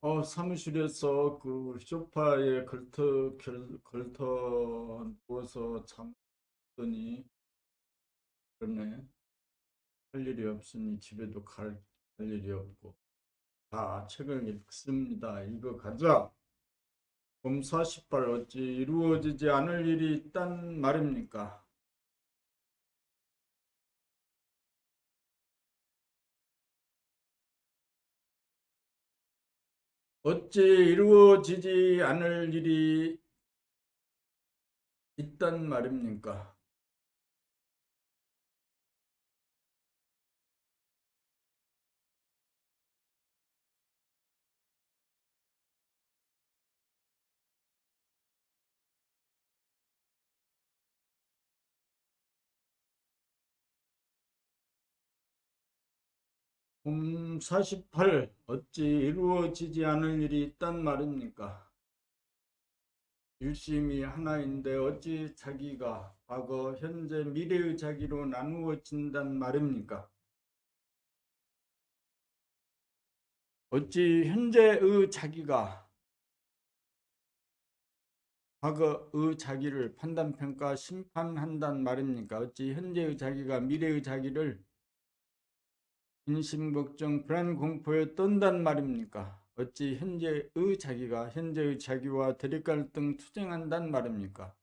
사무실에서 그 소파에 걸터 누워서 잠더니 그러네. 할 일이 없으니 집에도 갈 일이 없고 다 책을 읽습니다. 이거 가자. 검사십발 어찌 이루어지지 않을 일이 있단 말입니까? 어찌 이루어지지 않을 일이 있단 말입니까? 48 어찌 이루어지지 않을 일이 있단 말입니까? 일심이 하나인데 어찌 자기가 과거, 현재, 미래의 자기로 나누어진단 말입니까? 어찌 현재의 자기가 과거의 자기를 판단, 평가, 심판한단 말입니까? 어찌 현재의 자기가 미래의 자기를 인심, 걱정, 불안, 공포에 떤단 말입니까? 어찌 현재의 자기가 현재의 자기와 대립갈등 투쟁한단 말입니까?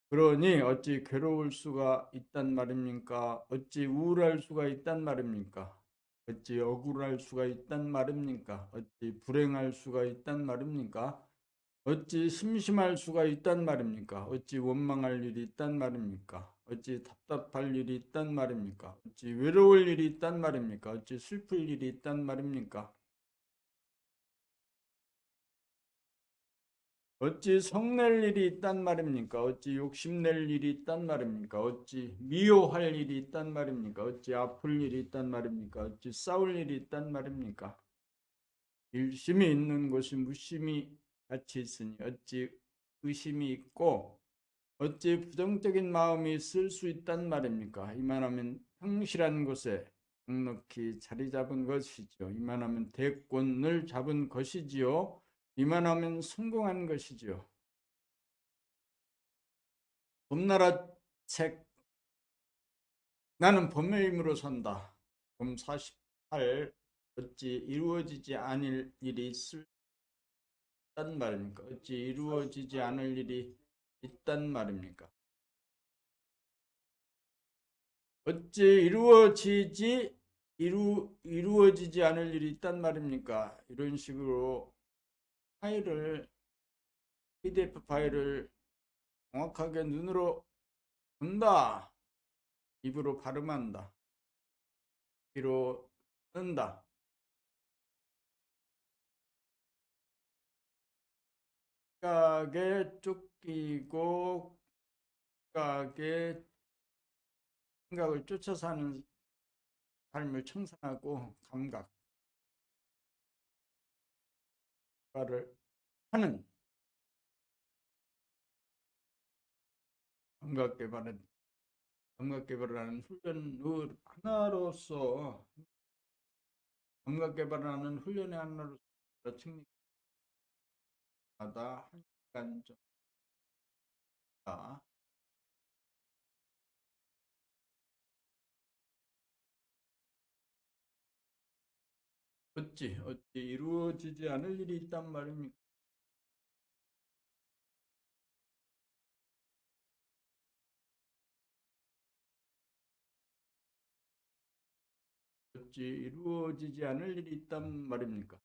그러니 어찌 괴로울 수가 있단 말입니까? 어찌 우울할 수가 있단 말입니까? 어찌 억울할 수가 있단 말입니까? 어찌 불행할 수가 있단 말입니까? 어찌 심심할 수가 있단 말입니까? 어찌 원망할 일이 있단 말입니까? 어찌 답답할 일이 있단 말입니까? 어찌 외로울 일이 있단 말입니까? 어찌 슬플 일이 있단 말입니까? 어찌 성낼 일이 있단 말입니까? 어찌 욕심낼 일이 있단 말입니까? 어찌 미워할 일이 있단 말입니까? 어찌 아플 일이 있단 말입니까? 어찌 싸울 일이 있단 말입니까? 일심이 있는 곳이 무심이 같이 있으니 어찌 의심이 있고 어찌 부정적인 마음이 있을 수 있단 말입니까? 이만하면 평실한 곳에 넉넉히 자리 잡은 것이죠. 이만하면 대권을 잡은 것이지요. 이만하면 성공한 것이지요. 봄나라 책 나는 봄의 힘으로 산다. 봄 48 어찌 이루어지지 않을 일이 있단 말입니까? 어찌 이루어지지 않을 일이 있단 말입니까? 어찌 이루어지지 않을 일이 있단 말입니까? 이런 식으로 파일을 PDF 파일을 정확하게 눈으로 본다. 입으로 발음한다. 귀로 뜬다. 생각에 쫓기고 생각에 생각을 쫓아 사는 삶을 청산하고 감각화를 하는 감각 개발은 감각 개발을 하는 훈련의 하나로서 감각 개발을 하는 훈련의 하나로서 책마다 한 시간 정도 어찌 이루어지지 않을 일이 있단 말입니까? 어찌 이루어지지 않을 일이 있단 말입니까?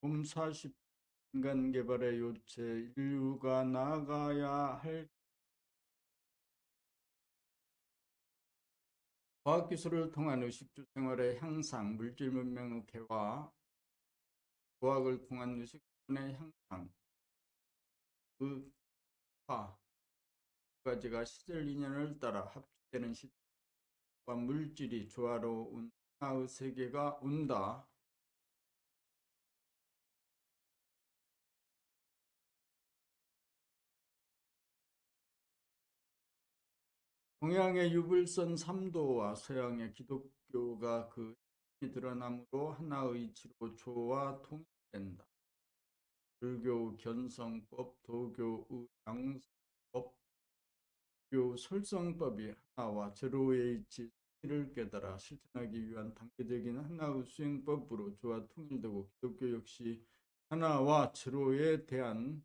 봄 40 인간 개발의 요체 인류가 나아가야 할 과학기술을 통한 의식주 생활의 향상, 물질 문명의 개화, 과학을 통한 의식주의 향상, 화, 두 가지가 시절 인연을 따라 합치되는 시점과 물질이 조화로운 하나의 세계가 온다. 동양의 유불선 3도와 서양의 기독교가 그 힘이 드러남으로 하나의 이치로 조화 통일된다. 불교 견성법, 도교의 양성법, 교 설성법이 하나와 제로의 이치를 깨달아 실천하기 위한 단계적인 하나의 수행법으로 조화 통일되고, 기독교 역시 하나와 제로에 대한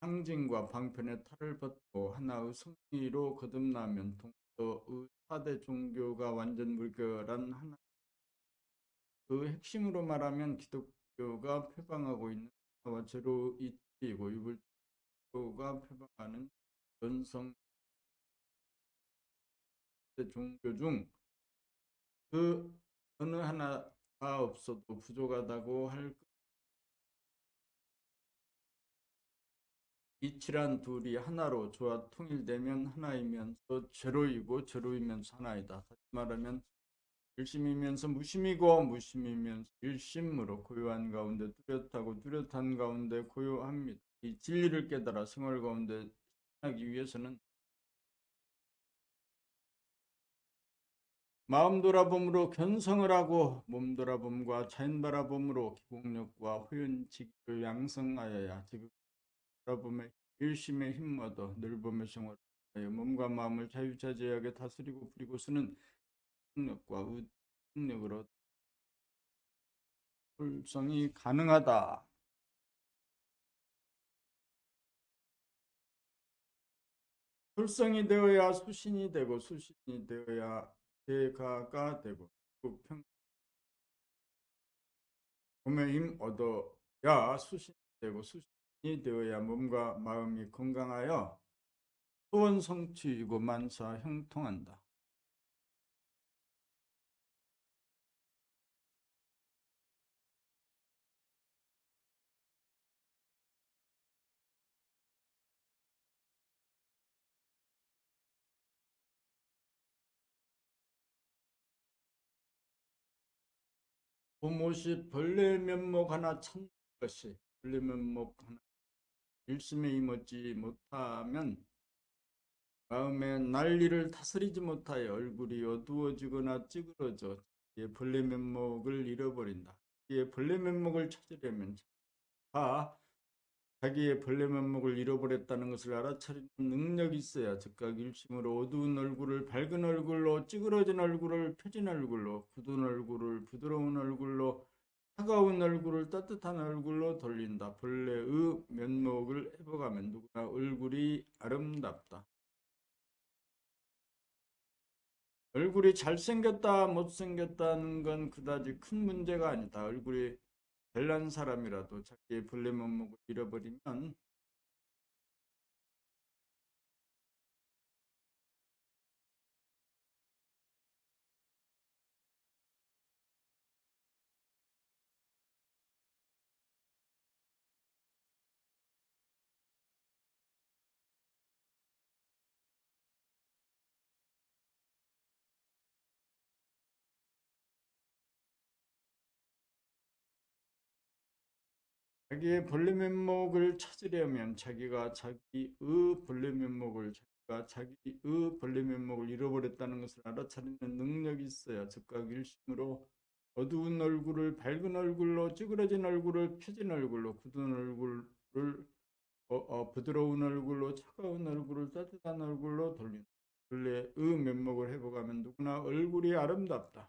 상징과 방편의 탈을 벗고 하나의 성리로 거듭나면 동서의 4대 종교가 완전 물결한 하나. 그 핵심으로 말하면 기독교가 표방하고 있는 하나와 제로이치이고, 유불교가 표방하는 전성 종교 중 그 어느 하나가 없어도 부족하다고 할 이치란 둘이 하나로 조화 통일되면 하나이면서 제로이고, 제로이면서 하나이다. 다시 말하면 일심이면서 무심이고, 무심이면서 일심으로 고요한 가운데 뚜렷하고, 뚜렷한 가운데 고요합니다. 이 진리를 깨달아 생활 가운데 하기 위해서는 마음 돌아봄으로 견성을 하고, 몸 돌아봄과 자연 바라봄으로 기복력과 호연지기를 양성하여야 지금 돌아봄에 일심에 힘 얻어 늘봄의 생활하여 몸과 마음을 자유자재하게 다스리고 부리고서는 능력과 능력으로 불성이 가능하다. 불성이 되어야 수신이 되고, 수신이 되어야 대가가 되고, 몸의 힘 얻어야 수신이 되고, 수신이 되어야 몸과 마음이 건강하여 소원 성취이고 만사 형통한다. 보못이 벌레 면목 하나 찾는 것이, 벌레 면목 하나 일심에 임하지 못하면 마음의 난리를 다스리지 못하여 얼굴이 어두워지거나 찌그러져 벌레 면목을 잃어버린다. 벌레 면목을 찾으려면 자기의 벌레 면목을 잃어버렸다는 것을 알아차리는 능력이 있어야 즉각 일심으로 어두운 얼굴을 밝은 얼굴로, 찌그러진 얼굴을 펴진 얼굴로, 굳은 얼굴을 부드러운 얼굴로, 차가운 얼굴을 따뜻한 얼굴로 돌린다. 벌레의 면목을 해보가면 누구나 얼굴이 아름답다. 얼굴이 잘생겼다 못생겼다는 건 그다지 큰 문제가 아니다. 얼굴이 별난 사람이라도 자기의 벌레 면목을 잃어버리면 자기의 벌레 면목을 찾으려면 자기가 자기의 벌레 면목을 잃어버렸다는 것을 알아차리는 능력이 있어야 즉각 일심으로 어두운 얼굴을 밝은 얼굴로, 찌그러진 얼굴을 펴진 얼굴로, 굳은 얼굴을 부드러운 얼굴로, 차가운 얼굴을 따뜻한 얼굴로 돌린다. 벌레의 면목을 해보가면 누구나 얼굴이 아름답다.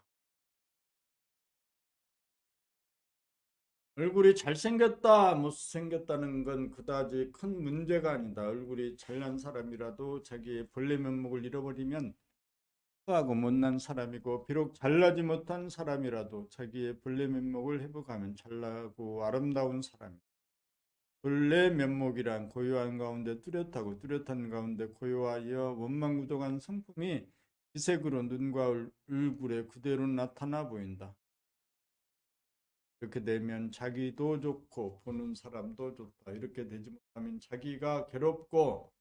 얼굴이 잘생겼다, 못생겼다는 건 그다지 큰 문제가 아니다. 얼굴이 잘난 사람이라도 자기의 본래 면목을 잃어버리면 하고 못난 사람이고, 비록 잘나지 못한 사람이라도 자기의 본래 면목을 회복하면 잘나고 아름다운 사람이다. 본래 면목이란 고요한 가운데 뚜렷하고, 뚜렷한 가운데 고요하여 원망무동한 성품이 기색으로 눈과 얼굴에 그대로 나타나 보인다. 이렇게 되면 자기도 좋고 보는 사람도 좋다. 이렇게 되지 못하면 자기가 괴롭고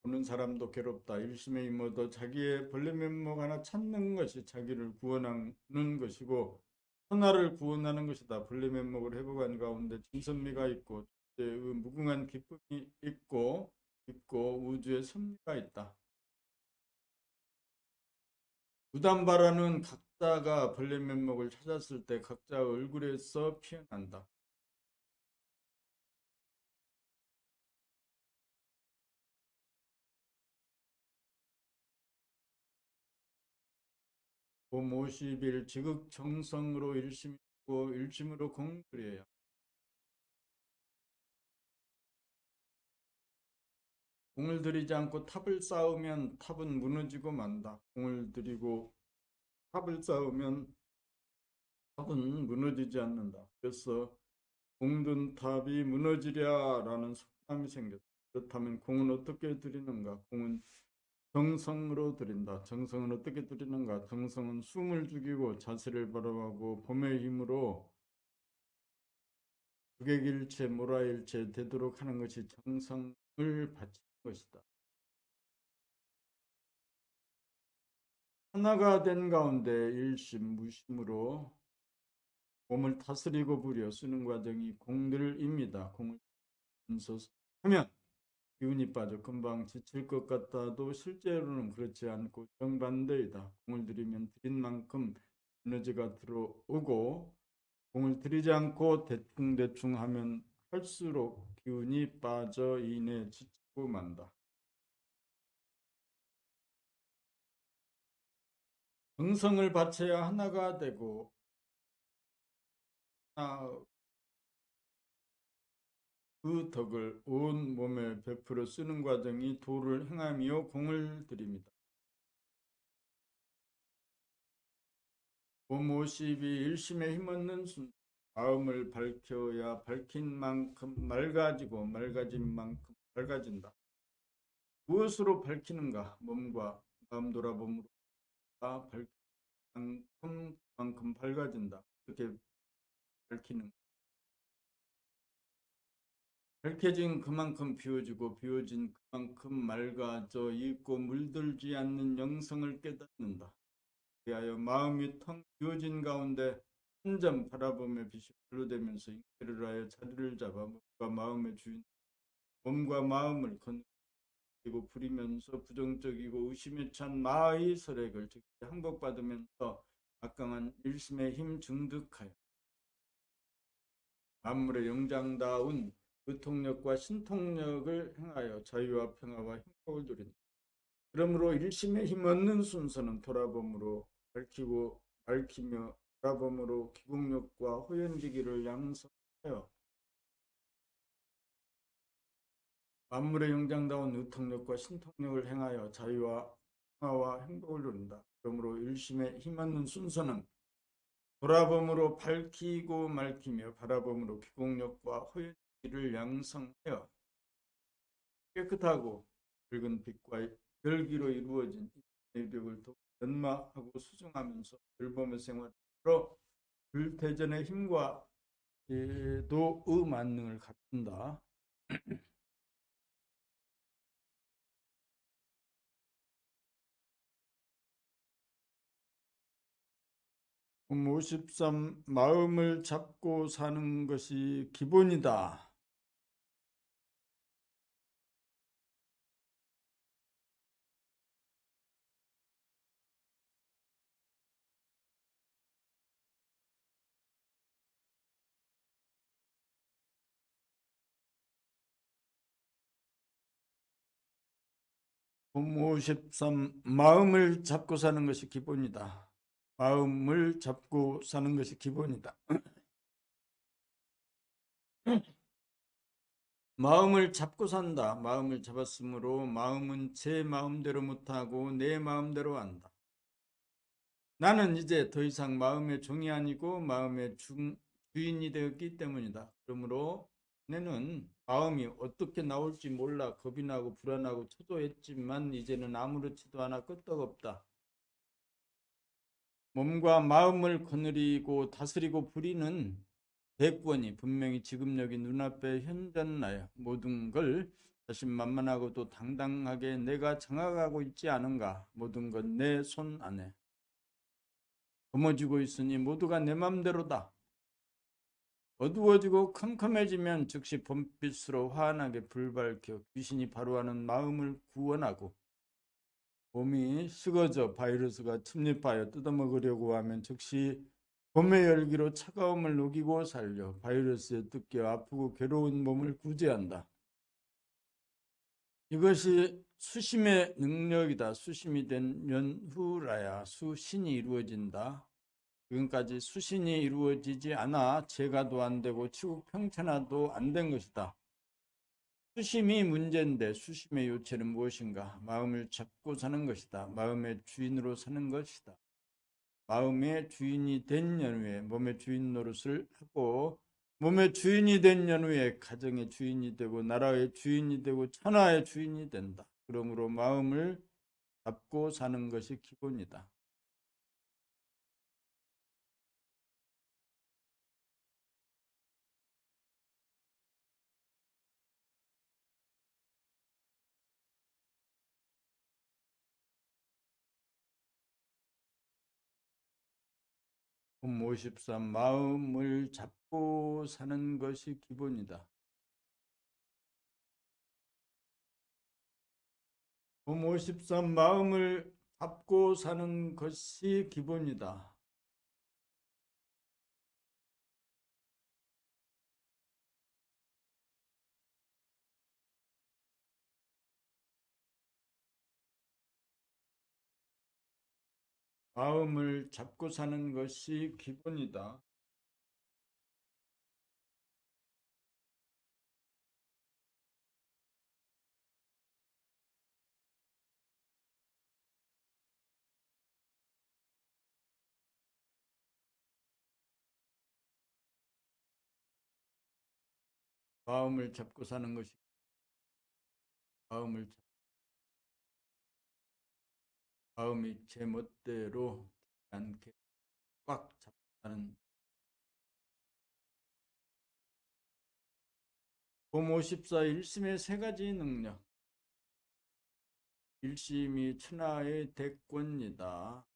보는 사람도 괴롭다. 일심에 임어도 자기의 벌레 면목 하나 찾는 것이 자기를 구원하는 것이고 천하를 구원하는 것이다. 벌레 면목을 회복한 가운데 진선미가 있고 무궁한 기쁨이 있고 우주의 섭리가 있다. 무단바라는 각자가 벌레 면목을 찾았을 때 각자 얼굴에서 피어난다. 봄 50일 지극정성으로 일심이고 일심으로 공부해야 공을 들이지 않고 탑을 쌓으면 탑은 무너지고 만다. 공을 들이고 탑을 쌓으면 탑은 무너지지 않는다. 그래서 공든 탑이 무너지랴라는 속담이 생겼다. 그렇다면 공은 어떻게 들이는가? 공은 정성으로 들인다. 정성은 어떻게 들이는가? 정성은 숨을 죽이고 자세를 바로하고 봄의 힘으로 극액일체 모라일체 되도록 하는 것이 정성을 바치는 것이다. 하나가 된 가운데 일심 무심으로 몸을 다스리고 부려 쓰는 과정이 공들입니다. 공을 하면 기운이 빠져 금방 지칠 것 같아도 실제로는 그렇지 않고 정반대이다. 공을 들이면 들인 만큼 에너지가 들어오고 공을 들이지 않고 대충대충 하면 할수록 기운이 빠져 이내 지치고 만다. 정성을 바쳐야 하나가 되고 그 덕을 온 몸에 베풀어 쓰는 과정이 도를 행하며 공을 들입니다. 봄 50이 일심에 힘없는 순 마음을 밝혀야 밝힌 만큼 맑아지고 맑아진 만큼 밝아진다. 무엇으로 밝히는가? 몸과 마음 돌아봄으로 밝힌 만큼 밝아진다. 그렇게 밝히는 밝혀진 그만큼 비워지고 비워진 그만큼 맑아져 있고 물들지 않는 영성을 깨닫는다. 그리하여 마음이 텅 비워진 가운데 한 점 바라보며 빛이 불러대면서 인계를 하여 자리를 잡아 몸과 마음의 주인 몸과 마음을 건드리고 부리면서 부정적이고 의심에 찬 마의 설액을 즉 항복받으면서 막강한 일심의 힘 증득하여 만물의 영장다운 의통력과 신통력을 행하여 자유와 평화와 행복을 누린다. 그러므로 일심에 힘없는 순서는 돌아봄으로 밝히고 밝히며 돌아봄으로 기국력과 호연지기를 양성하여 만물의 영장다운 의통력과 신통력을 행하여 자유와 평화와 행복을 누린다. 그러므로 일심에 힘없는 순서는 돌아봄으로 밝히고 밝히며 바라봄으로 기국력과 호연지기를 양성하여 깨끗하고 붉은 빛과 열기로 이루어진 내벽을 연마하고 수정하면서 불범의 생활로 불태전의 힘과 도의 만능을 갖춘다. 53. 마음을 잡고 사는 것이 기본이다. 봄 53. 마음을 잡고 사는 것이 기본이다. 마음을 잡고 사는 것이 기본이다. 마음을 잡고 산다. 마음을 잡았으므로 마음은 제 마음대로 못하고 내 마음대로 한다. 나는 이제 더 이상 마음의 종이 아니고 마음의 주인이 되었기 때문이다. 그러므로 내는 마음이 어떻게 나올지 몰라 겁이 나고 불안하고 초조했지만 이제는 아무렇지도 않아 끄떡없다. 몸과 마음을 거느리고 다스리고 부리는 대권이 분명히 지금 여기 눈앞에 현존하여 모든 걸 자신만만하고도 당당하게 내가 장악하고 있지 않은가. 모든 건 내 손 안에 거머쥐고 있으니 모두가 내 맘대로다. 어두워지고 컴컴해지면 즉시 봄빛으로 환하게 불밝혀 귀신이 바로하는 마음을 구원하고, 몸이 식어져 바이러스가 침입하여 뜯어먹으려고 하면 즉시 봄의 열기로 차가움을 녹이고 살려 바이러스에 뜯겨 아프고 괴로운 몸을 구제한다. 이것이 수심의 능력이다. 수심이 된 연후라야 수신이 이루어진다. 지금까지 수신이 이루어지지 않아 제가도 안 되고 치국평천화도 안 된 것이다. 수심이 문제인데 수심의 요체는 무엇인가? 마음을 잡고 사는 것이다. 마음의 주인으로 사는 것이다. 마음의 주인이 된 연후에 몸의 주인 노릇을 하고, 몸의 주인이 된 연후에 가정의 주인이 되고 나라의 주인이 되고 천하의 주인이 된다. 그러므로 마음을 잡고 사는 것이 기본이다. 봄 53 마음을 잡고 사는 것이 기본이다. 봄 53 마음을 잡고 사는 것이 기본이다. 마음을 잡고 사는 것이 기본이다. 마음을 잡고 사는 것이 마음을 마음이 제 멋대로 않게 꽉 잡는. 봄 54 일심의 세 가지 능력. 일심이 천하의 대권이다.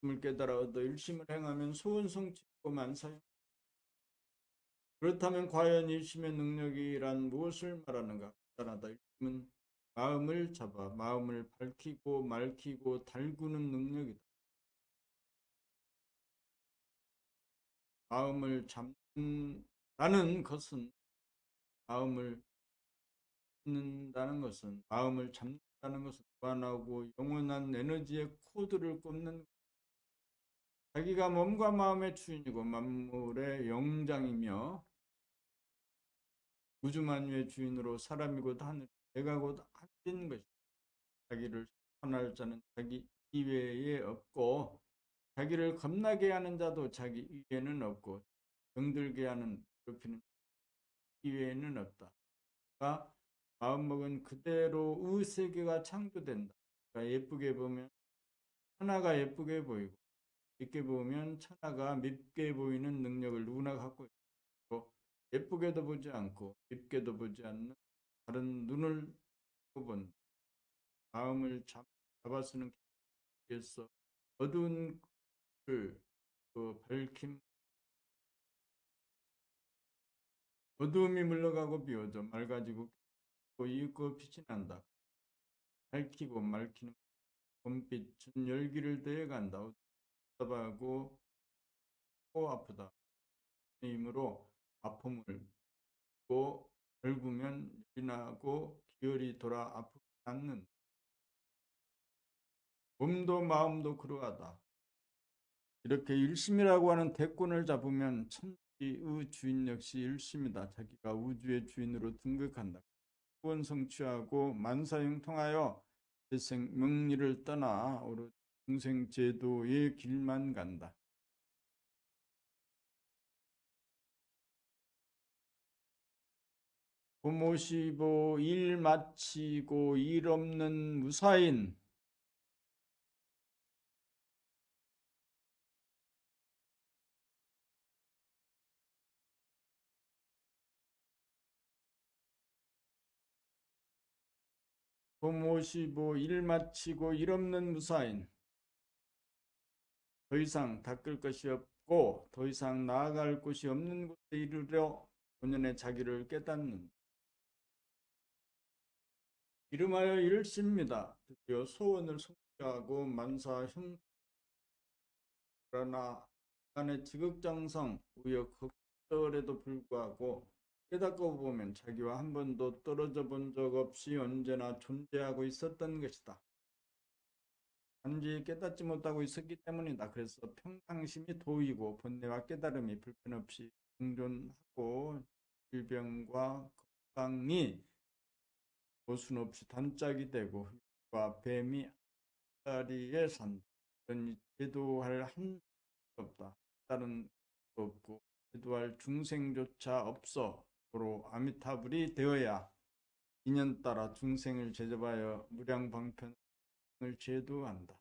일심을 깨달아 얻어 일심을 행하면 소원성취고 만사형. 그렇다면 과연 일심의 능력이란 무엇을 말하는가? 간단하다. 일심은 마음을 잡아 마음을 밝히고 맑히고 달구는 능력이다. 마음을 잡는다는 것은 마음을 잡는다는 것은 무한하고 영원한 에너지의 코드를 꼽는, 자기가 몸과 마음의 주인이고 만물의 영장이며 우주만유의 주인으로 사람이고 하늘 내가 곧 하나인 것이다. 자기를 심판할 자는 자기 이외에 없고 자기를 겁나게 하는 자도 자기 이외에는 없고 병들게 하는 괴롭히는 이외에는 없다. 그러니까 마음먹은 그대로 의 세계가 창조된다. 그러니까 예쁘게 보면 천하가 예쁘게 보이고 밉게 보면 천하가 밉게 보이는 능력을 누구나 갖고 있고, 예쁘게도 보지 않고 밉게도 보지 않는 다른 눈을 본 마음을 잡아쓰는 위해서 어두운 그 밝힘, 어두움이 물러가고 비워져 맑아지고 이윽고 빛이 난다. 밝히고 맑히는 봄빛은 열기를 더해간다. 답답하고 아프다. 힘으로 아픔을 고 결국면 일어나고 기혈이 돌아 아프지 않는, 몸도 마음도 그러하다. 이렇게 일심이라고 하는 대권을 잡으면 천지의 주인 역시 일심이다. 자기가 우주의 주인으로 등극한다. 구원 성취하고 만사형통하여 재생 명리를 떠나 오로지 중생 제도의 길만 간다. 고모시보 일 마치고 일 없는 무사인, 봄 55 일 마치고 일 없는 무사인. 더 이상 닦을 것이 없고 더 이상 나아갈 곳이 없는 곳에 이르려 본연의 자기를 깨닫는. 이름하여 일십니다. 드디어 소원을 성취하고 만사 형. 그러나 간의 지극정성 우여곡절에도 불구하고 깨닫고 보면 자기와 한 번도 떨어져 본 적 없이 언제나 존재하고 있었던 것이다. 단지 깨닫지 못하고 있었기 때문이다. 그래서 평상심이 도이고 번뇌와 깨달음이 불편 없이 공존하고 질병과 건강이 모순 없이 단짝이 되고 과 뱀이 앞다리에 산다. 그러니 제도할 한 없다. 다른 없고 제도할 중생조차 없어. 도로 아미타불이 되어야 인연 따라 중생을 제접하여 무량방편을 제도한다.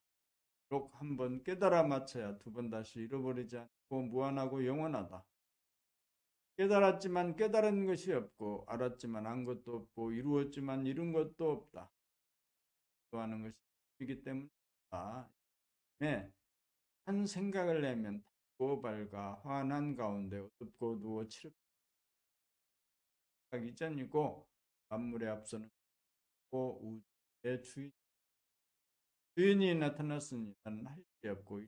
비록 한 번 깨달아 맞춰야 두 번 다시 잃어버리지 않고 무한하고 영원하다. 깨달았지만 깨달은 것이 없고 알았지만 안 것도 없고 이루었지만 이룬 것도 없다. 하는 것이기 때문이다. 네, 한 생각을 내면 타고 밝아 환한 가운데 어둡고 누워 치르기 이전이고 만물의 앞서는 우주의 주인이 나타났으니 나는 할 게 없고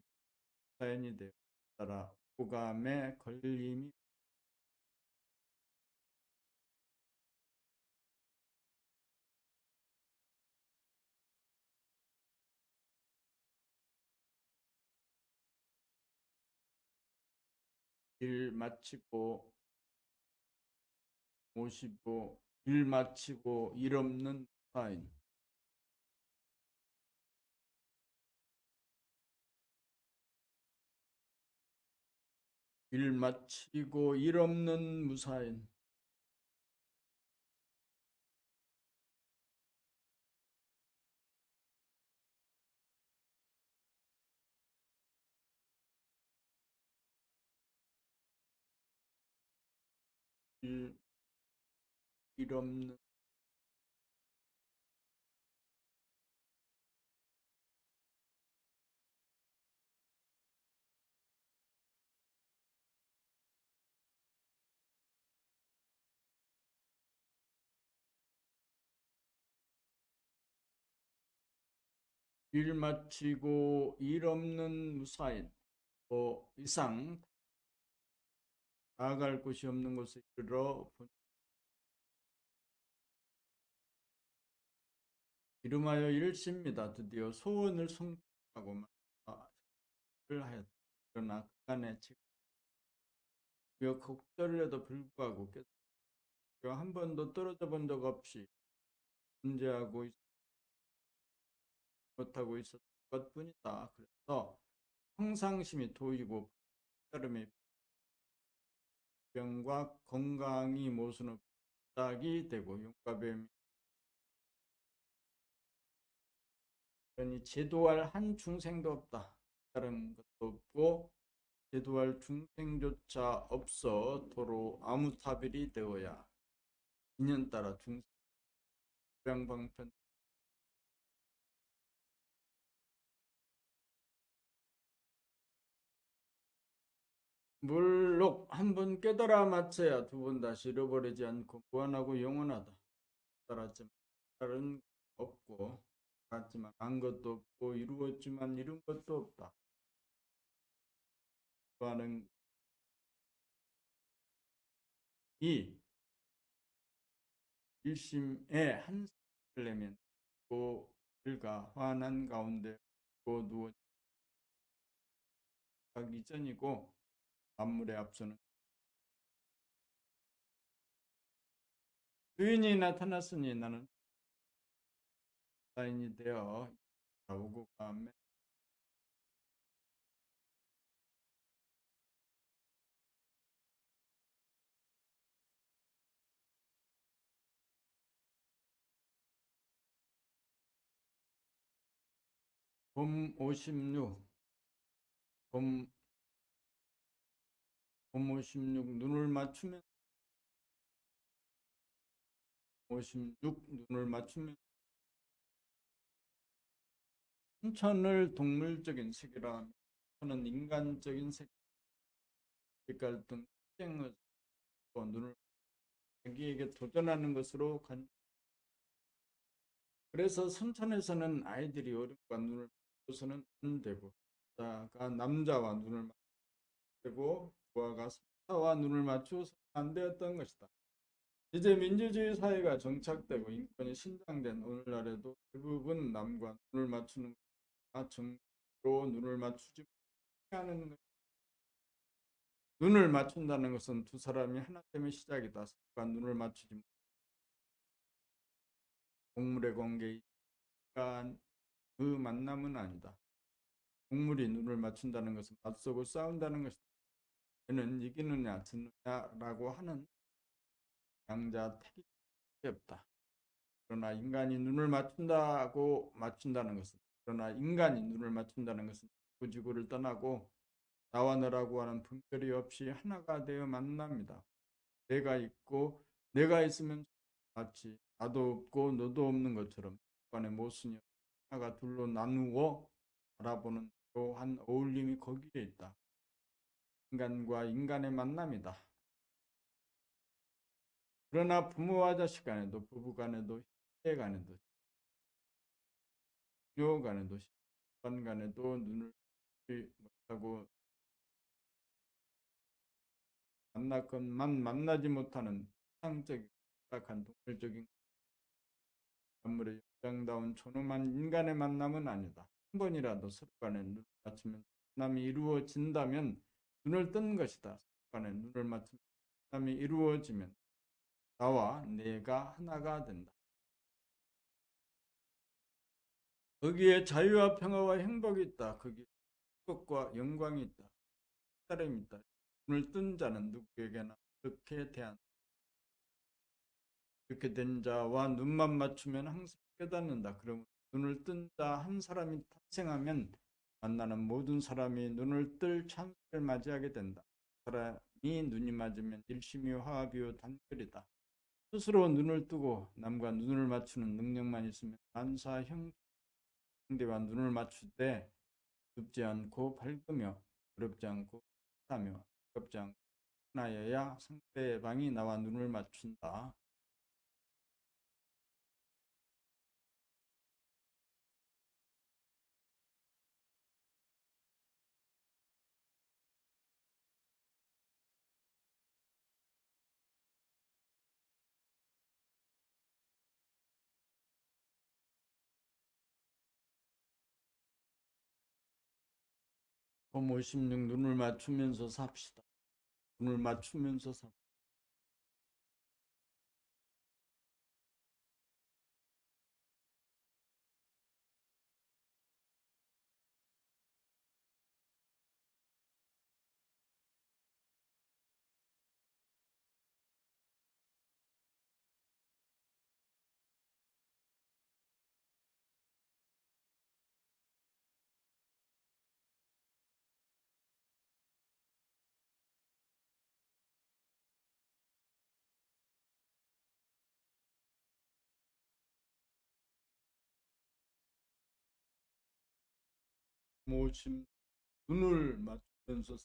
자연이 되어 따라 오감의 걸림이 일 마치고 55 일 마치고 일 없는 사인. 일 마치고 일 없는 무사인. 일, 일 없는 일 마치고 일 없는 무사인. 더 이상 나아갈 곳이 없는 곳에 이르러 이름하여 일십니다. 드디어 소원을 성취하고 를 하였다. 그러나 그간의 곡절에도 불구하고 한 번도 떨어져 본 적 없이 존재하고 못하고 있었던 것뿐이다. 그래서 평상심이 도이고 따름의 병과 건강이 모순 없다기 되고 용과뱀이 제도할 한 중생도 없다. 다른 것도 없고 제도할 중생조차 없어 도로 아무타별이 되어야 인연 따라 중생방편 물록 한 번 깨달아 맞춰야 두 번 다시 잃어버리지 않고 무한하고 영원하다. 깨달았지만 다른 없고 알았지만 안 것도 없고 이루었지만 이룬 것도 없다. 하는 이 일심에 한 생을 내면 또 일가 환한 가운데 또 누워 가기 전이고 만물의 앞서는 주인이 나타났으니 나는 사인이 되어 나오고 가매 봄 56, 봄 56 눈을 맞추면 56 눈을 맞추면 순천을 동물적인 세계라 하면 저는 인간적인 세계 갈등, 투쟁을 눈을 자기에게 도전하는 것으로 그래서 순천에서는 아이들이 어른과 눈을 맞춰서는 안 되고 여자가 남자와 눈을 맞추고 부하가 상사와 눈을 맞추어서 안 되었던 것이다. 이제 민주주의 사회가 정착되고 인권이 신장된 오늘날에도 대부분 남과 눈을 맞추는 것과 정으로 눈을 맞추지 못하는 것. 눈을 맞춘다는 것은 두 사람이 하나 때문에 시작이다. 서로가 눈을 맞추지 못하는 동물의 관계, 인간 그 만남은 아니다. 동물이 눈을 맞춘다는 것은 맞서고 싸운다는 것이다. 얘는 이기느냐 지느냐라고 하는 양자택일이 없다. 그러나 인간이 눈을 맞춘다는 것은 그러나 인간이 눈을 맞춘다는 것은 그 지구를 떠나고 나와 너라고 하는 분별이 없이 하나가 되어 만납니다. 내가 있고 내가 있으면 마치 나도 없고 너도 없는 것처럼 간의 모순이 하나가 둘로 나누어 바라보는 한 어울림이 거기에 있다. 인간과 인간의 만남이다. 그러나 부모와 자식 간에도 부부 간에도 형제 간에도 녀 간에도 시간 간에도 눈을 못하고 만났건만 만나지 못하는 상적인 딱한 동물적인 만물의 영장다운 존엄한 인간의 만남은 아니다. 한 번이라도 서로 간에 눈을 맞추면 만남이 이루어진다면 눈을 뜬 것이다. 서로 간에 눈을 맞추면 만남이 이루어지면 나와 내가 하나가 된다. 거기에 자유와 평화와 행복이 있다. 거기에 행복과 영광이 있다. 사람이 있다. 눈을 뜬 자는 누구에게나 그렇게 대한 그렇게 된 자와 눈만 맞추면 항상 깨닫는다. 그러면 눈을 뜬 자 한 사람이 탄생하면 만나는 모든 사람이 눈을 뜰 찬스를 맞이하게 된다. 사람이 눈이 맞으면 일심이 화합이요 단결이다. 스스로 눈을 뜨고 남과 눈을 맞추는 능력만 있으면 만사 형대와 눈을 맞출 때 춥지 않고 밝으며 어렵지 않고 하며 어렵지 않고 하나여야 상대방이 나와 눈을 맞춘다. 봄 56 눈을 맞추면서 삽시다. 눈을 맞추면서 삽시다. 모심 눈을 맞추면서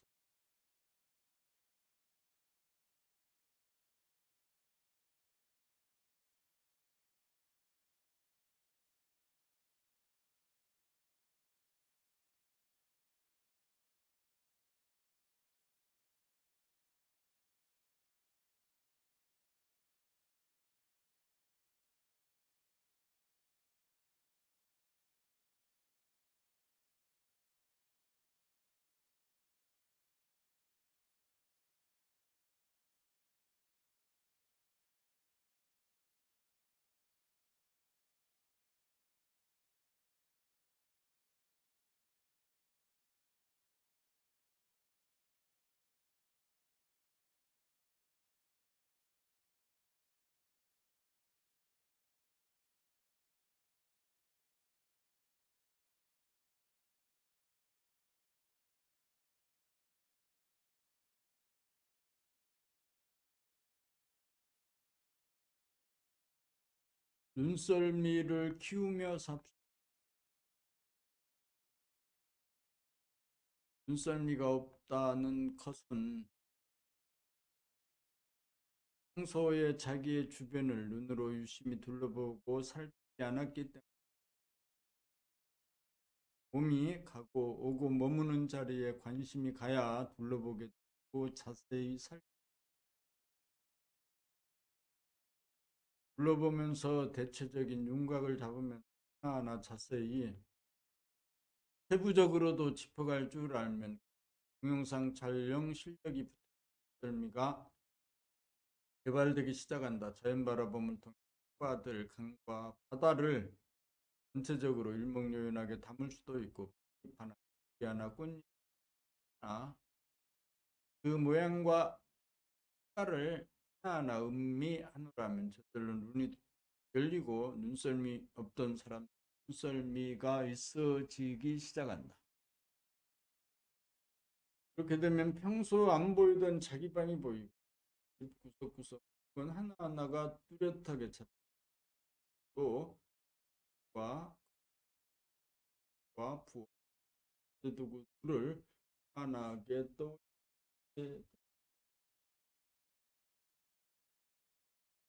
눈썰미를 키우며 삽시다. 눈썰미가 없다는 것은 평소에 자기의 주변을 눈으로 유심히 둘러보고 살피지 않았기 때문에 몸이 가고 오고 머무는 자리에 관심이 가야 둘러보게 되고 자세히 둘러보면서 대체적인 윤곽을 잡으면 하나하나 자세히 세부적으로도 짚어갈 줄 알면 동영상 촬영 실력이 붙을미가 개발되기 시작한다. 자연 바라봄을 통해 바들, 강과 바다를 전체적으로 일목요연하게 담을 수도 있고 하나, 하나 꽃이나 그 모양과 색깔을 하나하나 음미하노라면 저절로 눈이 열리고 눈썰미 없던 사람 눈썰미가 있어지기 시작한다. 그렇게 되면 평소 안 보이던 자기 방이 보이고 구석구석 그건 하나하나가 뚜렷하게 잡히고 과 부와 두구를 하나하게 또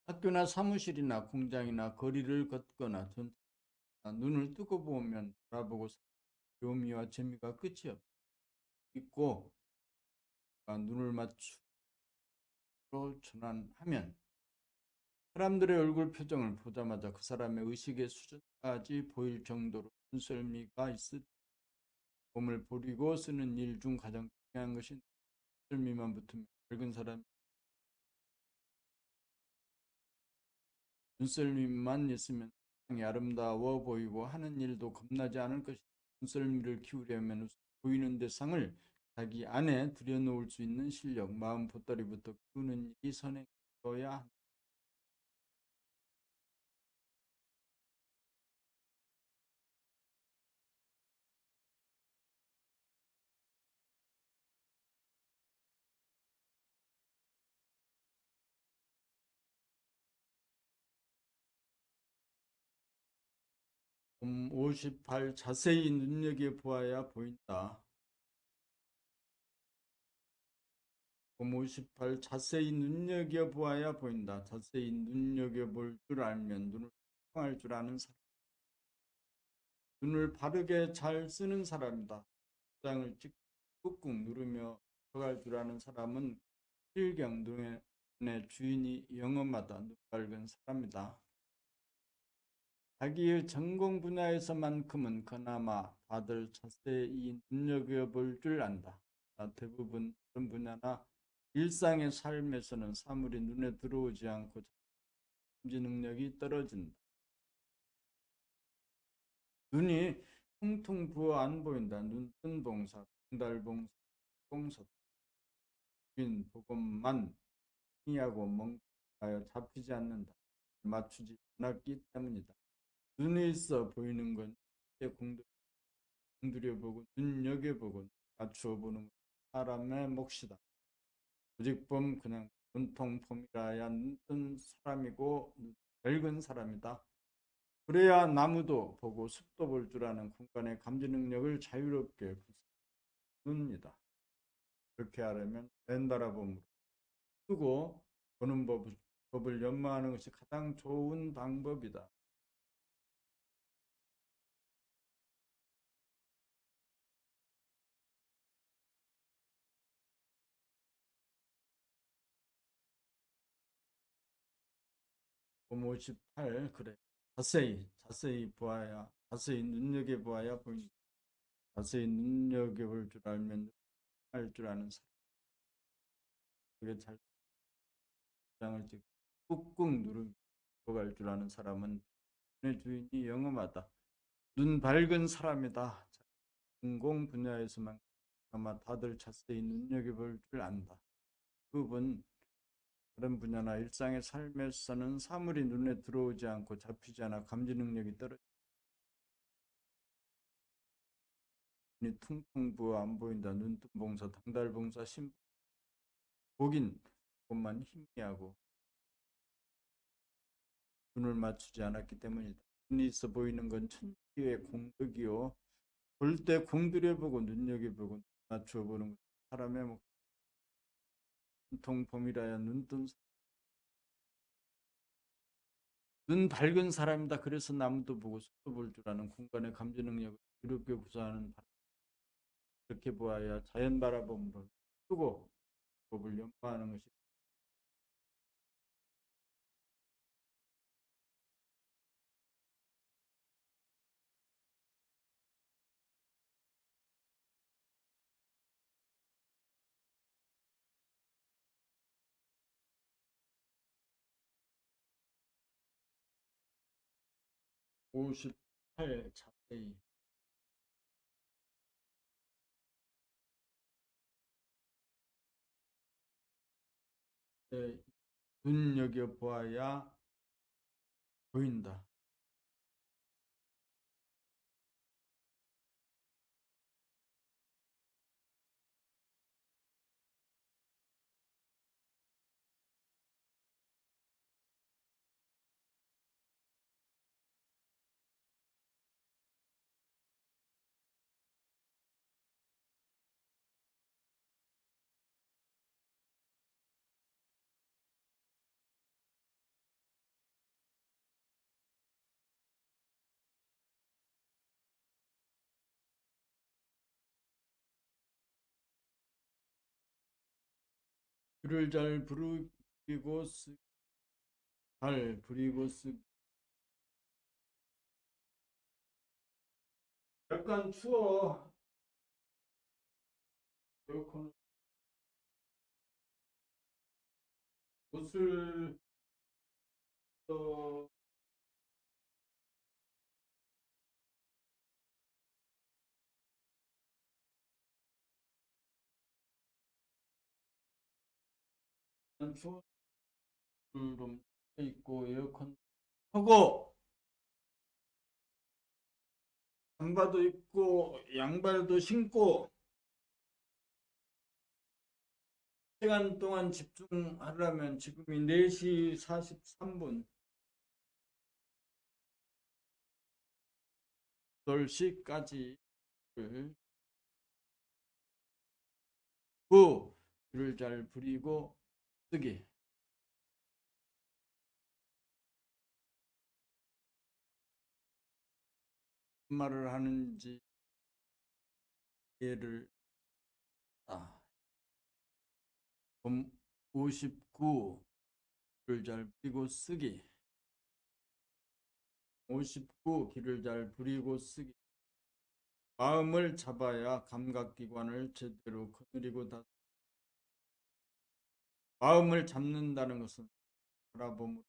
학교나 사무실이나 공장이나 거리를 걷거나 눈을 뜨고 보면 바라보고 묘미와 재미가 끝이 없고 눈을 맞추고 전환하면 사람들의 얼굴 표정을 보자마자 그 사람의 의식의 수준까지 보일 정도로 눈썰미가 있을 몸을 부리고 쓰는 일 중 가장 중요한 것이 눈썰미만 붙으면 밝은 사람 눈썰미만 있으면 세상이 아름다워 보이고 하는 일도 겁나지 않을 것이다. 눈썰미를 키우려면 보이는 대상을 자기 안에 들여놓을 수 있는 실력, 마음 보따리부터 키우는 일이 선행되어야 한다. 봄 58 자세히 눈여겨보아야 보인다. 봄 58 자세히 눈여겨보아야 보인다. 자세히 눈여겨볼 줄 알면 눈을 사용할 줄 아는 사람. 눈을 바르게 잘 쓰는 사람이다. 장을 꾹꾹 누르며 들어갈 줄 아는 사람은 실경 눈의 주인이 영험하다. 눈 밝은 사람이다. 자기의 전공 분야에서만큼은 그나마 다들 자세히 눈여겨볼 줄 안다. 대부분 그런 분야나 일상의 삶에서는 사물이 눈에 들어오지 않고 감지 능력이 떨어진다. 눈이 퉁퉁 부어 안 보인다. 눈뜬 봉사, 등달봉사, 봉사, 보고만 하고 멍하여 잡히지 않는다. 맞추지 않았기 때문이다. 눈이 있어 보이는 건 공들여보고 눈여겨보고 맞추어보는 사람의 몫이다. 조직범 그냥 눈통폼이라야 눈뜬 사람이고 밝은 사람이다. 그래야 나무도 보고 숲도 볼 줄 아는 공간의 감지 능력을 자유롭게 구사합니다. 그렇게 하려면 맨바라봄으로 쓰고 보는 법을 연마하는 것이 가장 좋은 방법이다. 봄 58 그래. 자세히 보아야 자세히 눈여겨보아야 보인다. 자세히 눈여겨볼 줄 알면 할 줄 아는 사람. 그게 잘 장을 꾹꾹 누르고 갈 줄 아는 사람은 눈의 주인이 영험하다. 눈 밝은 사람이다. 전공 분야에서만 아마 다들 자세히 눈여겨볼 줄 안다. 그분 다른 분야나 일상의 삶에서는 사물이 눈에 들어오지 않고 잡히지 않아 감지 능력이 떨어져 눈이 퉁퉁 부어 안 보인다. 눈뜬 봉사, 당달 봉사, 보긴 그것만 희미하고 눈을 맞추지 않았기 때문이다. 눈이 있어 보이는 건 천지의 공덕이요. 볼 때 공들여보고 눈여겨보고 맞춰 보는 것. 사람의 뭐 공통범위라야 눈 밝은 사람이다. 그래서 나무도 보고 숲도 볼 줄 아는 공간의 감지 능력을 이롭게 구사하는 그렇게 보아야 자연 바라봄으로 쓰고 법을 연마하는 것이 58 자세히 눈여겨보아야 보인다. 글을 잘 부르고 잘 부리고 약간 추워. 에어컨 옷을 어, 추워 좀 있고 에어컨 하고 잠바도 입고 양발도 신고 시간 동안 집중하려면 지금이 4시 43분 8시까지 글을 잘 부리고 쓰기. 무슨 말을 하는지 이해를 59 글을 잘 부리고 쓰기. 59 길을 잘 부리고 쓰기. 마음을 잡아야 감각기관을 제대로 거느리고 마음을 잡는다는 것은 바라봄을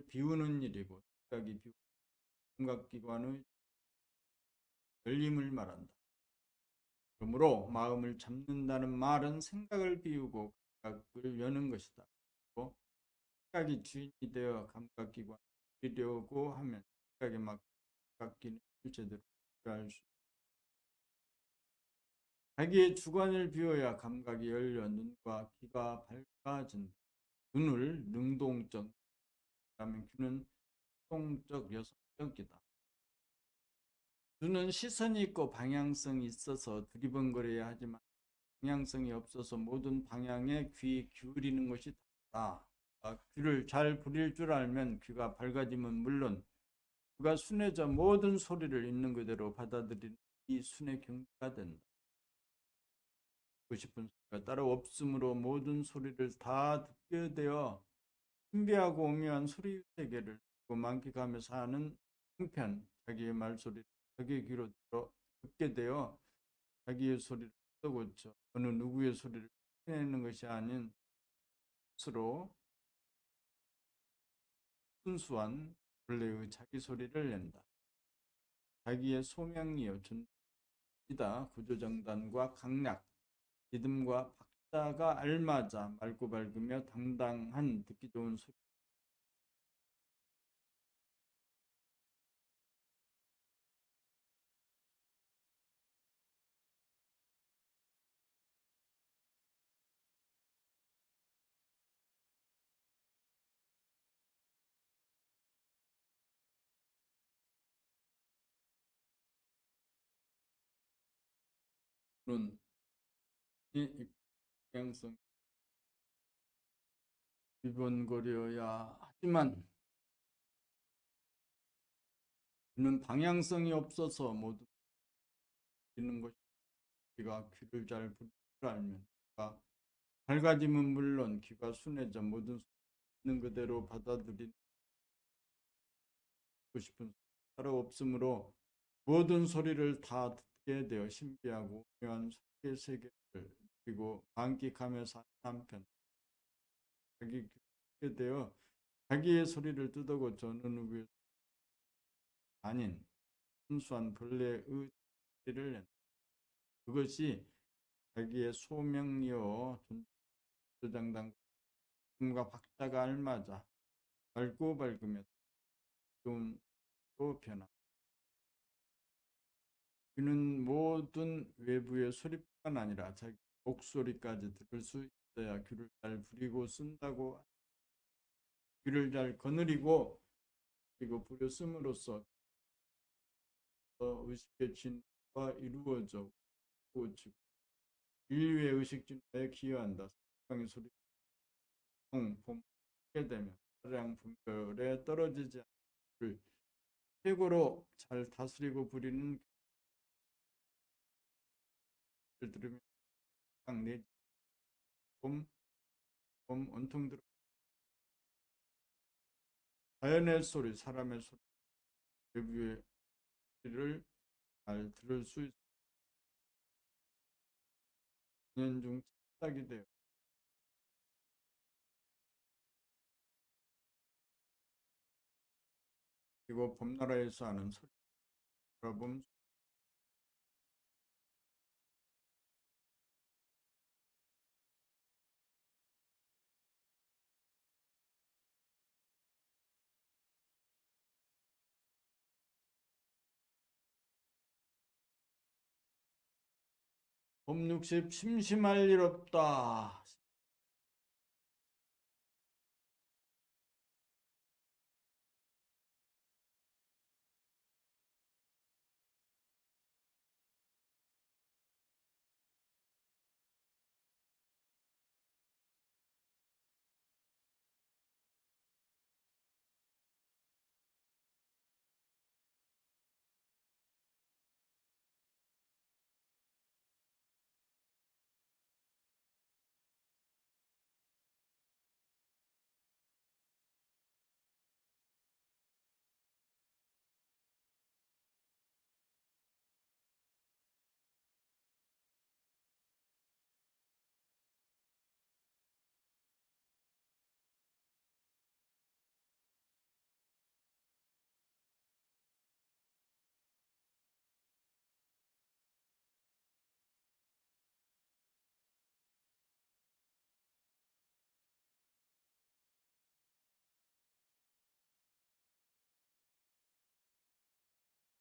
비우는 일이고 생각이 비우는 감각기관의 열림을 말한다. 그러므로 마음을 잡는다는 말은 생각을 비우고 감각을 여는 것이다. 그리고 생각이 주인이 되어 감각기관을 비우려고 하면 생각에 막 감각기는 제대로 할 수. 자기의 주관을 비워야 감각이 열려 눈과 귀가 밝아진다. 눈을 능동적, 그다음에 귀는 동적, 여성적이다. 눈은 시선이 있고 방향성이 있어서 두리번거려야 하지만 방향성이 없어서 모든 방향에 귀 기울이는 것이 다르다. 귀를 잘 부릴 줄 알면 귀가 밝아지면 물론 귀가 순해져 모든 소리를 있는 그대로 받아들이는 이 순의 경지가 된다. 듣고 싶은 소리가 따로 없으므로 모든 소리를 다 듣게 되어 신비하고 오묘한 소리 세계를 만끽하면서 하는 한편 자기의 말소리를 자기의 귀로 들어 듣게 되어 자기의 소리를 썩고쳐 어느 누구의 소리를 내는 것이 아닌 스스로 순수한 본래의 자기 소리를 낸다. 자기의 소명이요 존이다. 구조정단과 강약, 리듬과 박자가 알맞아 맑고 밝으며 당당한 듣기 좋은 소리. 방향성 기본고려야 하지만 이는 방향성이 없어서 모두 있는 것이 귀가 귀를 잘 부를 줄 알면 귀가 밝아짐은 물론 귀가 순해져 모든 소리 있는 그대로 받아들이고 싶은 따로 없으므로 모든 소리를 다 듣게 되어 신비하고 묘한 소리의 세계를 그리고 만끽하며 사는 한편 자기 귀에 되어 자기의 소리를 뜯어고 저는 누구의 아닌 순수한 본래의 소리를 낸다. 그것이 자기의 소명이요 존재장단과 박자가 알맞아 밝고 밝으며 또 변화. 그는 모든 외부의 소리뿐만 아니라 자기 목소리까지 들을 수 있어야 귀를 잘 부리고 쓴다고 귀를 잘 거느리고 그리고 부렸음으로써 의식의 진화가 이루어져 오직 인류의 의식 진화에 기여한다. 세상의 소리 봄게 되면 차량 분별에 떨어지지 않을 최고로 잘 다스리고 부리는 귀를 들으면 내 봄, 온통 들어 자연의 소리, 사람의 소리, 외부의 소리를 잘 들을 수 있는 중 착각이 되어 그리고 봄나라에서 하는 소리 들어봄 봄 60 심심할 일 없다.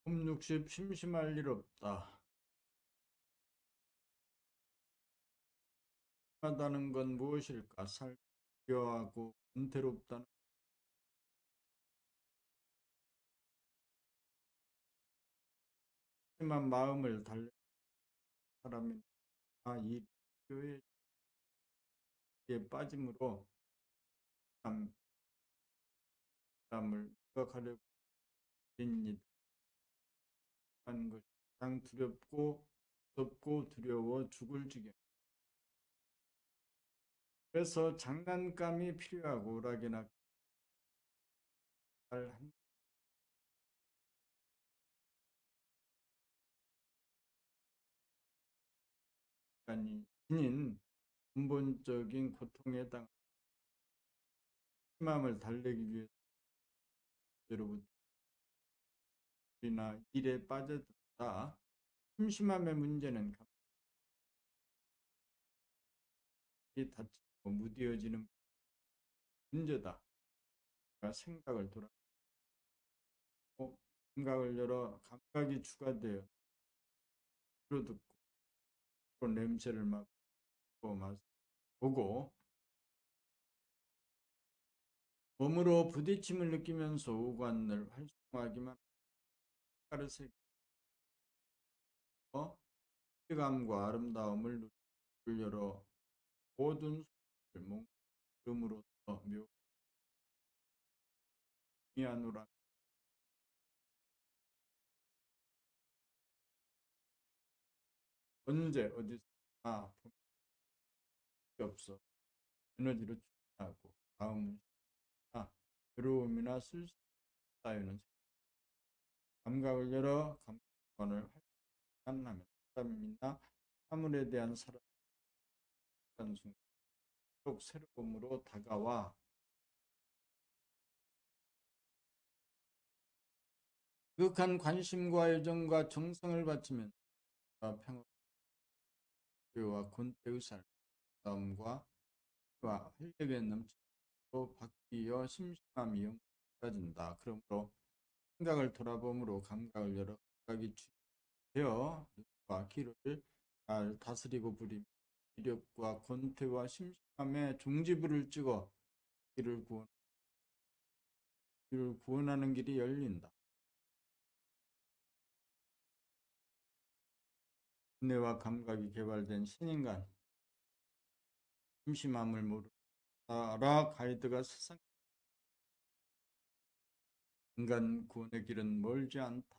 봄 60 심심할 일 없다. 하다는 건 무엇일까? 살려하고 은퇴롭다는 심한 마음을 달래 사람이 이 교회에 빠짐으로 사람을 생각하려고 인 하는 것이 가장 두렵고 무섭고 두려워 죽을 지경. 그래서 장난감이 필요하고 오락이나 잘한 인인 근본적인 고통에 해당 심함을 달래기 위해서 여러분이나 일에 빠져든다. 심심함의 문제는 감이 다치고 무뎌지는 문제다. 생각을 돌아보고 생각을 열어 감각이 추가되어 들어듣고 또 냄새를 맡고 보고 몸으로 부딪힘을 느끼면서 오감을 활성화하기만 가르세고 시감과 아름다움을 열어 모든 소리를 몸으로써 묘미하노라. 언제 어디서나 봄이 없어 에너지로 충분하고 마음은 외로움이나 쓸쓸 쌓이는 감각을 열어 감각관을 활용하면 사람이나 사물에 대한 사랑 순간 속 새로움으로 다가와 극한 관심과 애정과 정성을 바치면 평화와 권태의 삶과 활력에 넘치고 바뀌어 심심함이 사라진다. 그러므로 생각을 돌아봄으로 감각을 열어 감각이 되어 눈과 귀를 잘 다스리고 부리며 기력과 권태와 심심함에 종지부를 찍어 길을 구원하는 길이 열린다. 두뇌와 감각이 개발된 신인간 심심함을 모르라 가이드가 세상 인간 구원의 길은 멀지 않다.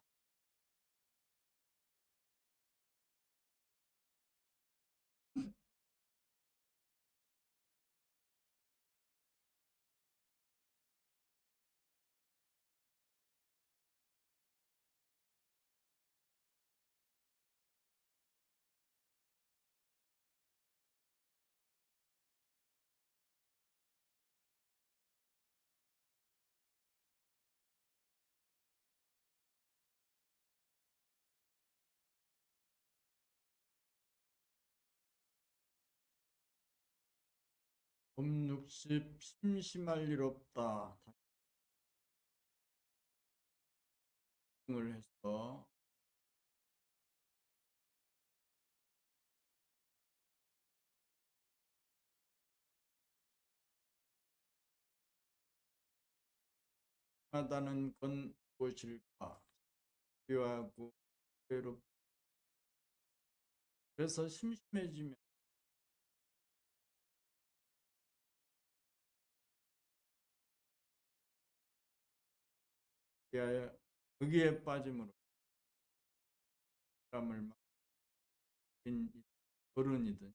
봄60 심심할 일 없다. 작성을 해서 하다는 건 무엇일까? 필요하고 외롭. 그래서 심심해지면 거기에 빠짐으로 사람을 맡긴 어른이든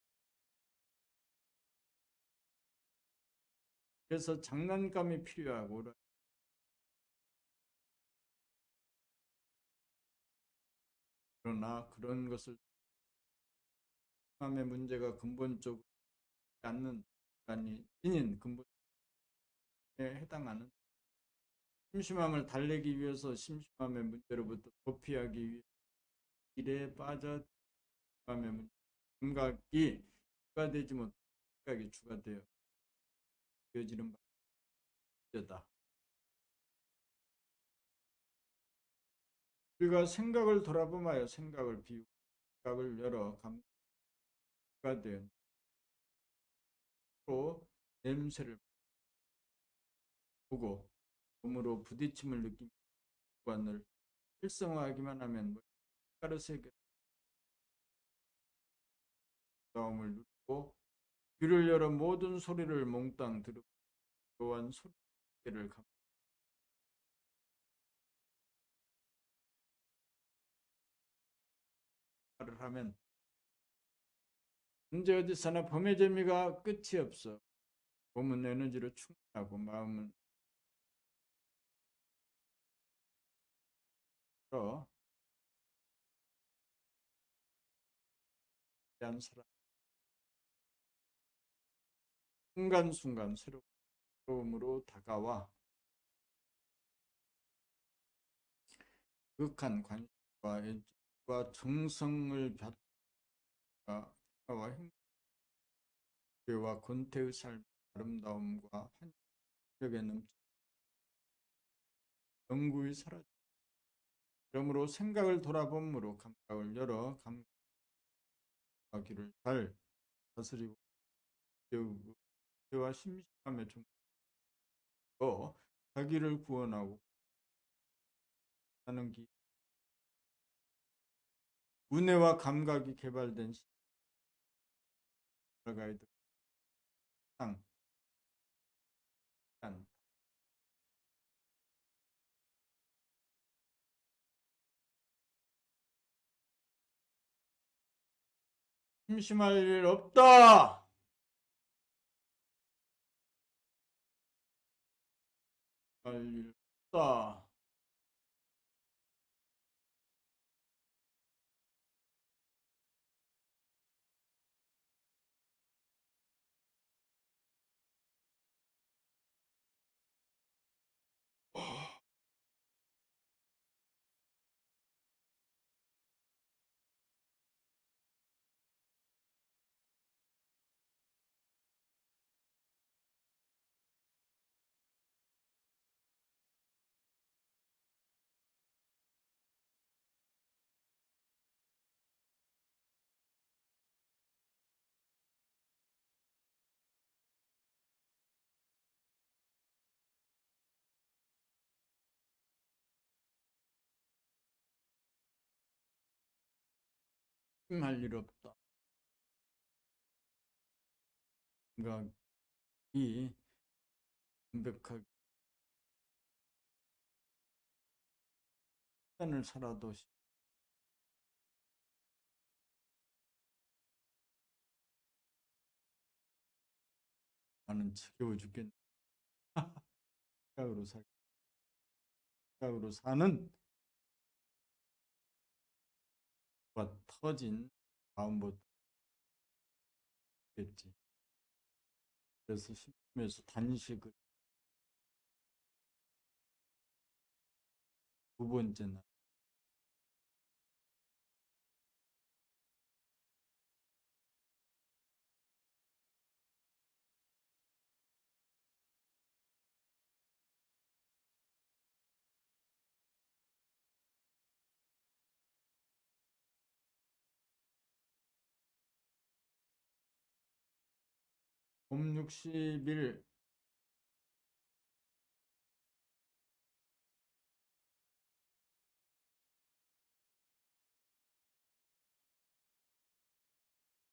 그래서 장난감이 필요하고 그러나 그런 것을 마음의 문제가 근본적으로 않는 인인 근본에 해당하는 심심함을 달래기 위해서 심심함의 문제로부터 도피하기 위해 일에 빠져 심심함의 문제 감각이 주가 되지 못한 생각이 주가 되어 이어지는 문제다. 우리가 생각을 돌아보며 생각을 비우고 생각을 열어 감각가 된 또 냄새를 보고 몸으로 부딪힘을 느끼며 관을 활성화하기만 하면 가르세계 다음을 누르고 귀를 열어 모든 소리를 몽땅 들으고 또한 소리를 감사를 하면 언제 어디서나 봄의 재미가 끝이 없어. 봄은 에너지로 충분하고 마음은 대한 사람 순간순간 새로움으로 다가와 극한 관심과 애정과 정성을 받아 평화와 행복과 권태의 삶 아름다움과 환력에 넘쳐 영구히 사라져. 그러므로 생각을 돌아봄으로 감각을 열어 감각기를 잘 다스리고 배우고 와 심심함에 좀더 자기를 구원하고 하는 기 문해와 감각이 개발된 가이드 상 않다. 심심할 일 없다. 할 일 없다. 심할 일 없다. 생각이 완벽하게 시간을 살아도 나는 지겨워 죽겠네. 생각으로 살, 생각으로 사는 과 터진 마음보다 겠지. 그래서 심심해서 단식을 두 번째 날 봄 60일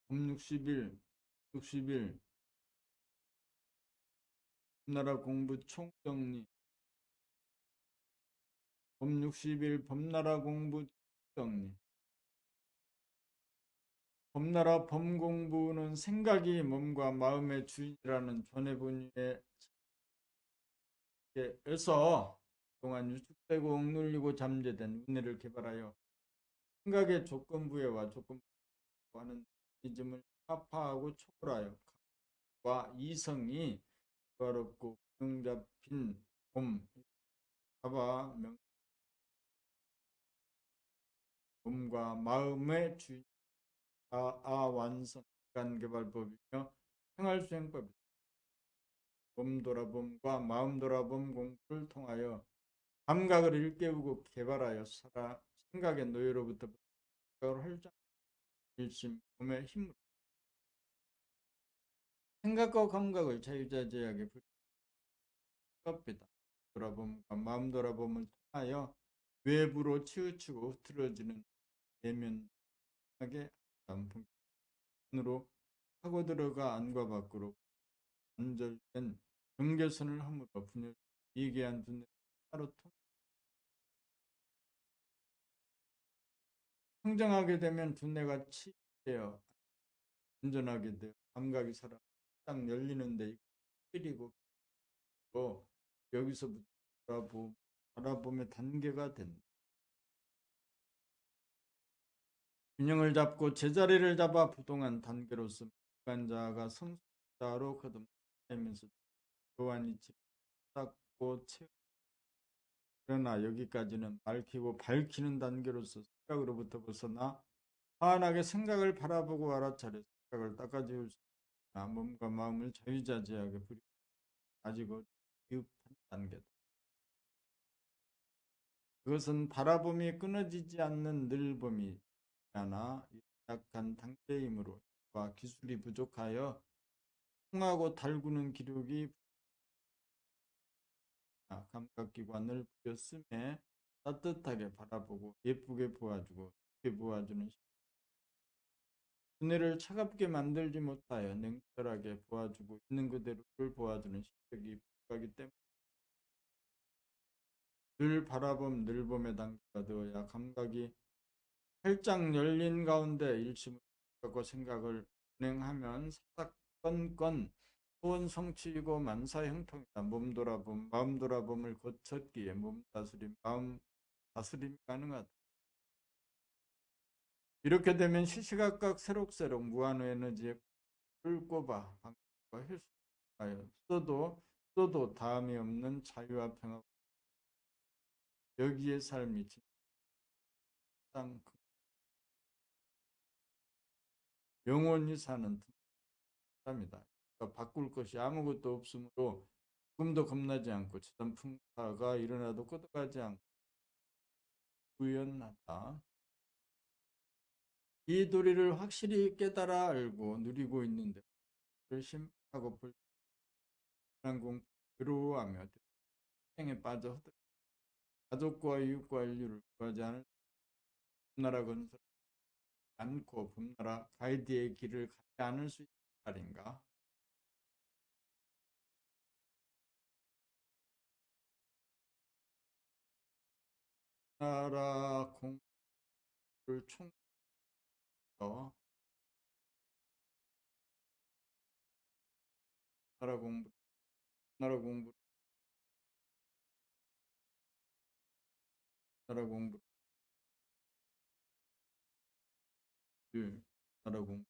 봄 60일 나라 공부 총정리 봄 60일 범나라 공부 총정리 범나라 범공부는 생각이 몸과 마음의 주인이라는 존해분에서 동안 유축되고 억눌리고 잠재된 은혜를 개발하여 생각의 조건부여와 조건부하는 이즘을 타파하고 초월하여 과 이성이 조화롭고 균형 잡힌 봄, 잡아 몸과 마음의 주인 완성 인간개발법이며 생활수행법이다. 몸 돌아봄과 마음 돌아봄 공부를 통하여 감각을 일깨우고 개발하여 살아 생각의 노예로부터 생각을 활짝 일심 몸의 힘으로 생각과 감각을 자유자재하게 불법이다. 돌아봄과 마음 돌아봄을 통하여 외부로 치우치고 흐트러지는 내면하게 단풍으로 파고 들어가 안과 밖으로 단절된 경계선을 함으로 분열 미개한 두뇌 하루 성장하게 되면 두뇌가 치되어 온전하게 되어 감각이 살아 딱 열리는데 그리고 여기서부터 바라봄의 단계가 된다. 균형을 잡고 제자리를 잡아 부동한 단계로서 인간자가 성숙자로 거듭나면서 교환이 닦고 채 그러나 여기까지는 밝히고 밝히는 단계로서 생각으로부터 벗어나 환하게 생각을 바라보고 알아차려 생각을 닦아지울 수 있나 몸과 마음을 자유자재하게 부리 가지고 비흡한 단계다. 그것은 바라봄이 끊어지지 않는 늘봄이 나 약한 단계이므로 기술이 부족하여 통하고 달구는 기력이 감각기관을 부여쓰매 따뜻하게 바라보고 예쁘게 보아주고 쉽게 보아주는 두뇌를 차갑게 만들지 못하여 냉철하게 보아주고 있는 그대로를 보아주는 시력이 부족하기 때문에 늘 바라봄 늘봄의 단계가 되어야 감각이 활짝 열린 가운데 일침을 하고 생각을 운행하면 사사건건 소원 성취이고 만사형통이다. 몸 돌아봄 마음 돌아봄을 거쳤기에 몸 다스림 마음 다스림이 가능하다. 이렇게 되면 시시각각 새록새록 무한의 에너지에 꿀 꼽아 방법과 헬스하여 써도 다음이 없는 자유와 평화 여기의 삶이 진짜 영원히 사는 틈입니다. 그러니까 바꿀 것이 아무것도 없으므로 조금도 겁나지 않고 지단 풍파가 일어나도 끄덕하지 않고 우연하다. 이 도리를 확실히 깨달아 알고 누리고 있는데 심하고 불편한 공포 괴로워하며 행에 빠져 가족과 이웃과 인류를 구하지 않을 나라 건설 않고 봄나라 가이드의 길을 가지 않을 수 있는 말인가? 나라 공부를 총서 나라 공부 나라 공부 나라 공부 나라 공부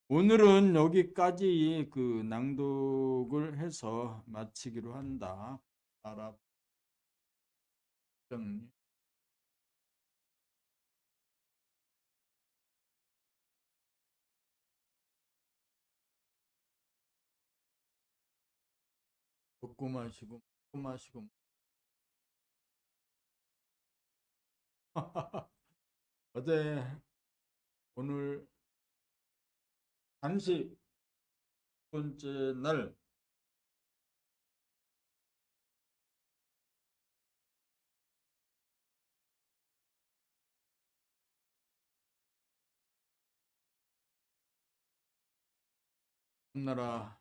오늘은 여기까지 그 낭독을 해서 마치기로 한다. 나라 정리 먹고 마시고 먹고 마시고 어제 오늘 단식 번째 날 나라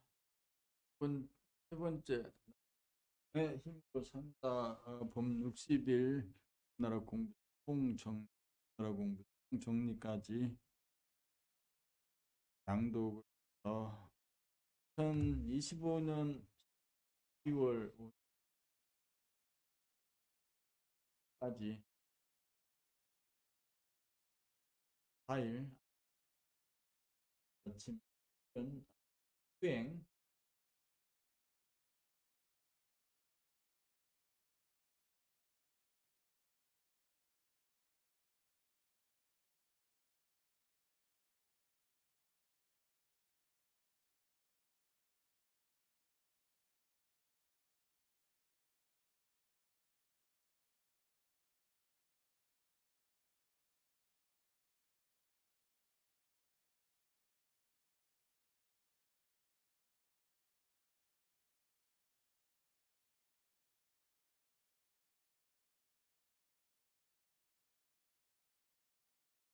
세 번째 힘으로 산다 봄 60일 나라 공부 총정 나라 공부 총정리까지 낭독을 해서 2025년 10월 까지 4일 아침 수행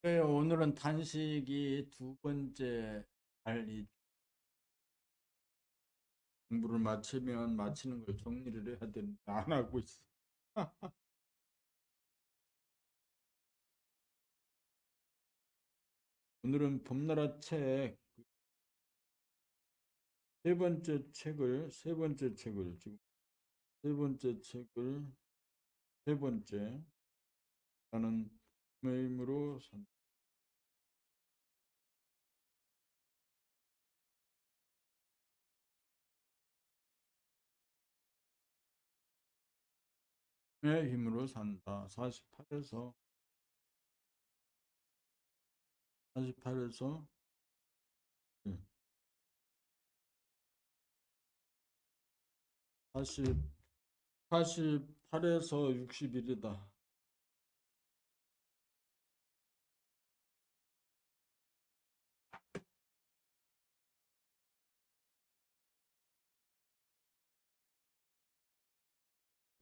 오늘은 단식이 두 번째 날 공부를 마치면 마치는 걸 정리를 해야 되는데 안 하고 있어. 오늘은 봄나라 책 세 번째 책을 지금 세 번째 책을 세 번째 나는 힘으로 삶의 힘으로 산다. 48에서 40 48에서 61이다.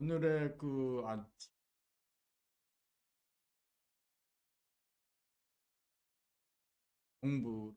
오늘의 그 공부